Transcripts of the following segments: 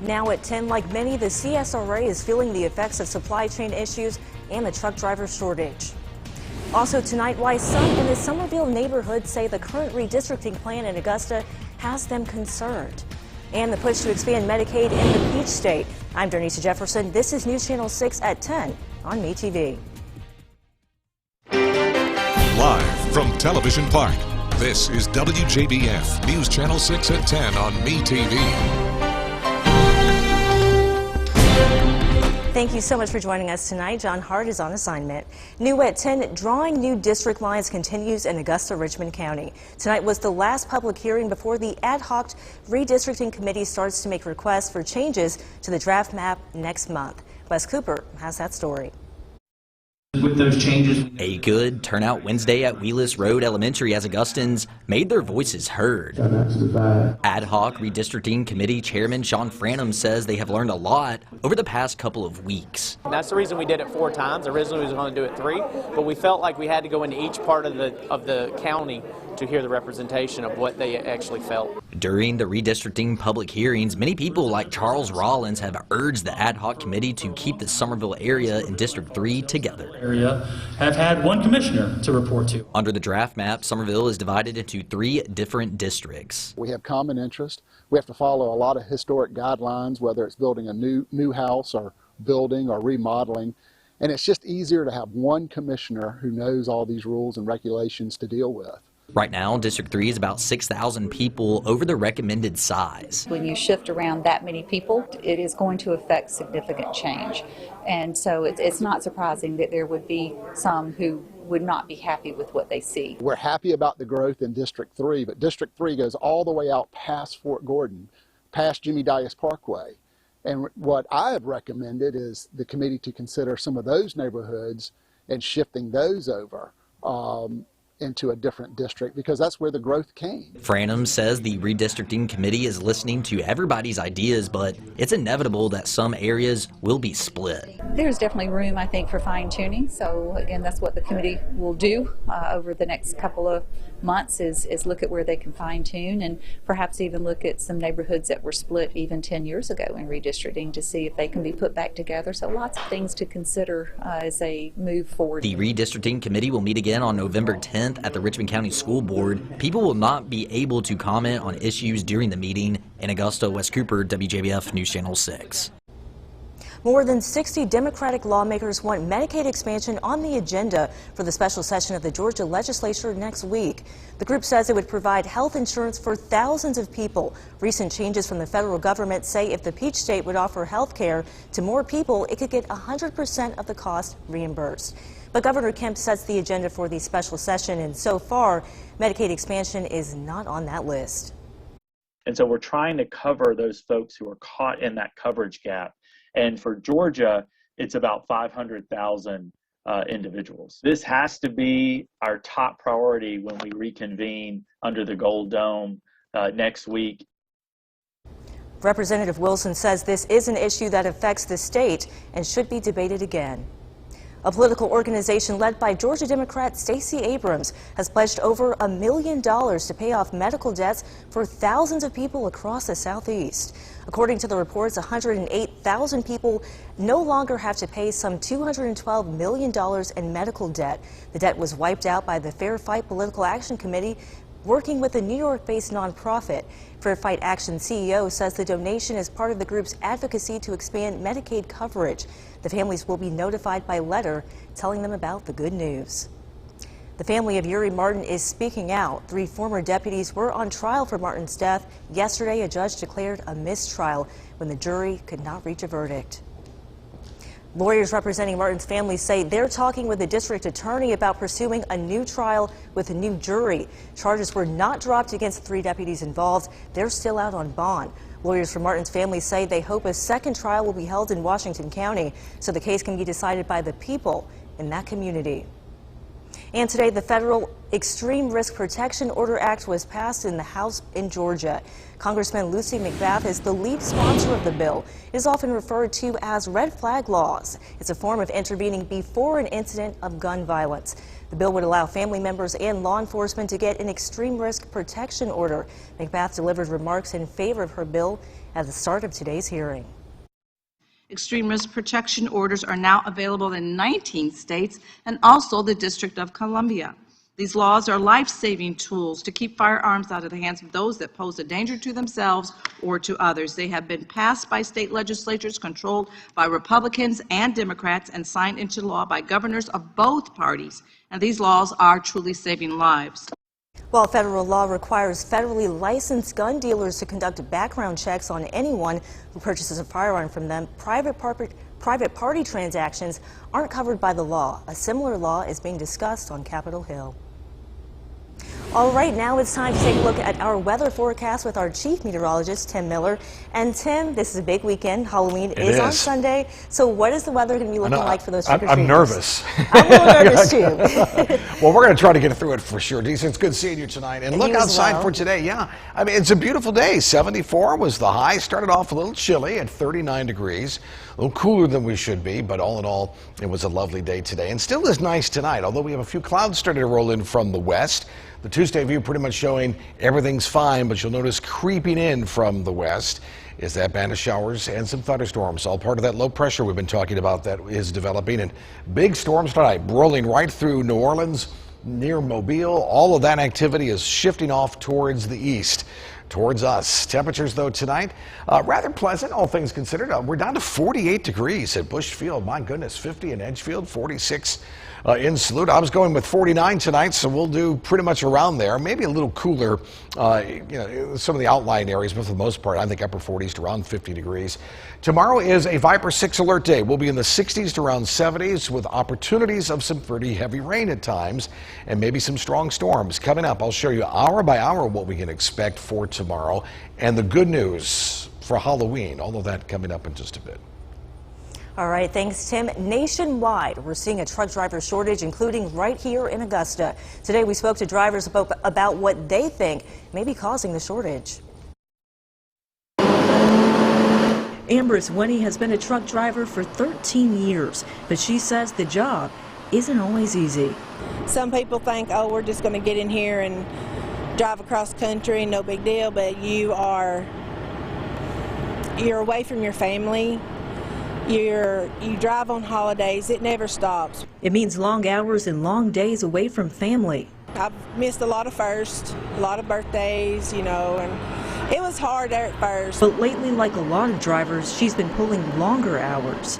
Now at 10, like many, the CSRA is feeling the effects of supply chain issues and the truck driver shortage. Also tonight, why some in the Somerville neighborhood say the current redistricting plan in Augusta has them concerned. And the push to expand Medicaid in the Peach State. I'm Denise Jefferson. This is News Channel 6 at 10 on MeTV. Live from Television Park, this is WJBF News Channel 6 at 10 on MeTV. Thank you so much for joining us tonight. John Hart is on assignment. New at 10, drawing new district lines continues in Augusta-Richmond County. Tonight was the last public hearing before the ad hoc redistricting committee starts to make requests for changes to the draft map next month. Wes Cooper has that story. With those changes, a good turnout Wednesday at Wheeless Road Elementary as Augustans made their voices heard. Ad hoc redistricting committee chairman Sean Franum says they have learned a lot over the past couple of weeks. And that's the reason we did it 4 times. Originally we was going to do it 3, but we felt like we had to go into each part of the county to hear the representation of what they actually felt. During the redistricting public hearings, many people like Charles Rollins have urged the ad hoc committee to keep the Somerville area in District 3 together. Have had one commissioner to report to. Under the draft map, Somerville is divided into 3 different districts. We have common interest. We have to follow a lot of historic guidelines, whether it's building a new house or building or remodeling. And it's just easier to have one commissioner who knows all these rules and regulations to deal with. Right now, District 3 is about 6,000 people over the recommended size. When you shift around that many people, it is going to affect significant change. And so it's not surprising that there would be some who would not be happy with what they see. We're happy about the growth in District 3, but District 3 goes all the way out past Fort Gordon, past Jimmy Dias Parkway. And what I have recommended is the committee to consider some of those neighborhoods and shifting those over into a different district, because that's where the growth came. Franum says the redistricting committee is listening to everybody's ideas, but it's inevitable that some areas will be split. There's definitely room, I think, for fine-tuning. So again, that's what the committee will do over the next couple of months is look at where they can fine-tune and perhaps even look at some neighborhoods that were split even 10 years ago in redistricting to see if they can be put back together. So lots of things to consider as they move forward. The redistricting committee will meet again on November 10th at the Richmond County School Board. People will not be able to comment on issues during the meeting. In Augusta, Wes Cooper, WJBF News Channel 6. More than 60 Democratic lawmakers want Medicaid expansion on the agenda for the special session of the Georgia legislature next week. The group says it would provide health insurance for thousands of people. Recent changes from the federal government say if the Peach State would offer health care to more people, it could get 100% of the cost reimbursed. But Governor Kemp sets the agenda for the special session, and so far, Medicaid expansion is not on that list. And so we're trying to cover those folks who are caught in that coverage gap. And for Georgia, it's about 500,000 individuals. This has to be our top priority when we reconvene under the Gold Dome next week. Representative Wilson says this is an issue that affects the state and should be debated again. A political organization led by Georgia Democrat Stacey Abrams has pledged over $1 million to pay off medical debts for thousands of people across the Southeast. According to the reports, 108,000 people no longer have to pay some $212 million in medical debt. The debt was wiped out by the Fair Fight Political Action Committee, working with a New York-based nonprofit. Fair Fight Action CEO says the donation is part of the group's advocacy to expand Medicaid coverage. The families will be notified by letter telling them about the good news. The family of Uri Martin is speaking out. 3 former deputies were on trial for Martin's death. Yesterday, a judge declared a mistrial when the jury could not reach a verdict. Lawyers representing Martin's family say they're talking with the district attorney about pursuing a new trial with a new jury. Charges were not dropped against 3 deputies involved. They're still out on bond. Lawyers for Martin's family say they hope a second trial will be held in Washington County so the case can be decided by the people in that community. And today, the federal Extreme Risk Protection Order Act was passed in the House in Georgia. Congressman Lucy McBath is the lead sponsor of the bill. It is often referred to as red flag laws. It's a form of intervening before an incident of gun violence. The bill would allow family members and law enforcement to get an extreme risk protection order. McBath delivered remarks in favor of her bill at the start of today's hearing. Extreme risk protection orders are now available in 19 states and also the District of Columbia. These laws are life-saving tools to keep firearms out of the hands of those that pose a danger to themselves or to others. They have been passed by state legislatures controlled by Republicans and Democrats and signed into law by governors of both parties. And these laws are truly saving lives. While federal law requires federally licensed gun dealers to conduct background checks on anyone who purchases a firearm from them, private party transactions aren't covered by the law. A similar law is being discussed on Capitol Hill. All right, now it's time to take a look at our weather forecast with our chief meteorologist, Tim Miller. And Tim, this is a big weekend. Halloween is on Sunday. So what is the weather going to be looking like for those trick-or-treaters? I'm nervous. I'm a little nervous too. Well, we're going to try to get through it for sure. Decent, it's good seeing you tonight. And look outside for today. Yeah, I mean, it's a beautiful day. 74 was the high. Started off a little chilly at 39 degrees. A little cooler than we should be, but all in all, it was a lovely day today. And still is nice tonight, although we have a few clouds starting to roll in from the west. The Tuesday view pretty much showing everything's fine, but you'll notice creeping in from the west is that band of showers and some thunderstorms, all part of that low pressure we've been talking about that is developing. And big storms tonight rolling right through New Orleans, near Mobile. All of that activity is shifting off towards the east, towards us. Temperatures, though, tonight, rather pleasant, all things considered. We're down to 48 degrees at Bush Field. My goodness, 50 in Edgefield, 46 in Saluda. I was going with 49 tonight, so we'll do pretty much around there. Maybe a little cooler, some of the outlying areas, but for the most part, I think upper 40s to around 50 degrees. Tomorrow is a Viper 6 alert day. We'll be in the 60s to around 70s with opportunities of some pretty heavy rain at times and maybe some strong storms. Coming up, I'll show you hour by hour what we can expect for tomorrow and the good news for Halloween. All of that coming up in just a bit. All right, thanks, Tim. Nationwide, we're seeing a truck driver shortage, including right here in Augusta. Today, we spoke to drivers about what they think may be causing the shortage. AMBRAS WINNEY has been a truck driver for 13 years, but she says the job isn't always easy. Some people think, oh, we're just going to get in here and drive across country, no big deal, but you're away from your family. You drive on holidays. It never stops. It means long hours and long days away from family. I've missed a lot of firsts, a lot of birthdays, and it was hard there at first. But lately, like a lot of drivers, she's been pulling longer hours.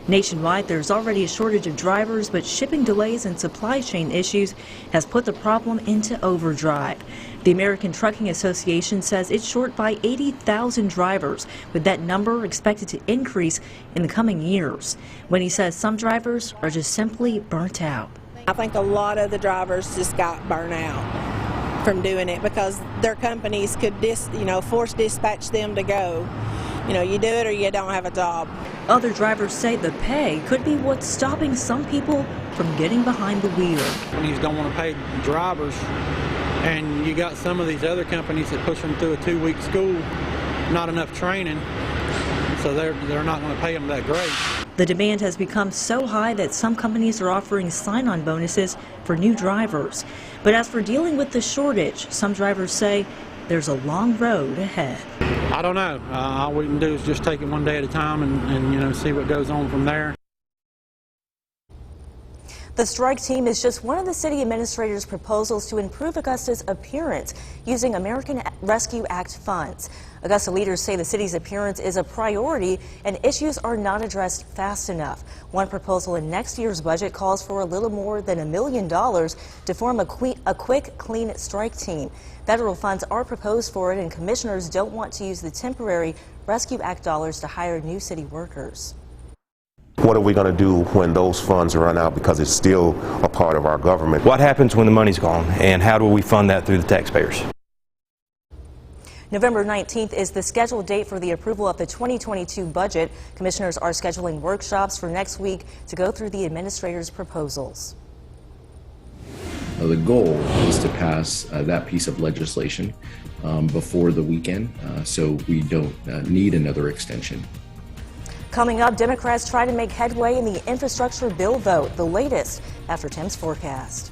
Nationwide, there's already a shortage of drivers, but shipping delays and supply chain issues has put the problem into overdrive. The American Trucking Association says it's short by 80,000 drivers, with that number expected to increase in the coming years. When he says some drivers are just simply burnt out. I think a lot of the drivers just got burnt out from doing it because their companies could force dispatch them to go. You do it or you don't have a job. Other drivers say the pay could be what's stopping some people from getting behind the wheel. Companies don't want to pay drivers, and you got some of these other companies that push them through a 2-week school, not enough training, so they're not going to pay them that great. The demand has become so high that some companies are offering sign-on bonuses for new drivers. But as for dealing with the shortage, some drivers say there's a long road ahead. I don't know. All we can do is just take it one day at a time and see what goes on from there. The strike team is just one of the city administrator's proposals to improve Augusta's appearance using American Rescue Act funds. Augusta leaders say the city's appearance is a priority and issues are not addressed fast enough. One proposal in next year's budget calls for a little more than $1 million to form a quick, clean strike team. Federal funds are proposed for it, and commissioners don't want to use the temporary Rescue Act dollars to hire new city workers. What are we going to do when those funds run out, because it's still a part of our government? What happens when the money's gone, and how do we fund that through the taxpayers? November 19th is the scheduled date for the approval of the 2022 budget. Commissioners are scheduling workshops for next week to go through the administrator's proposals. The goal is to pass that piece of legislation before the weekend, so we don't need another extension. Coming up, Democrats try to make headway in the infrastructure bill vote, the latest after Tim's forecast.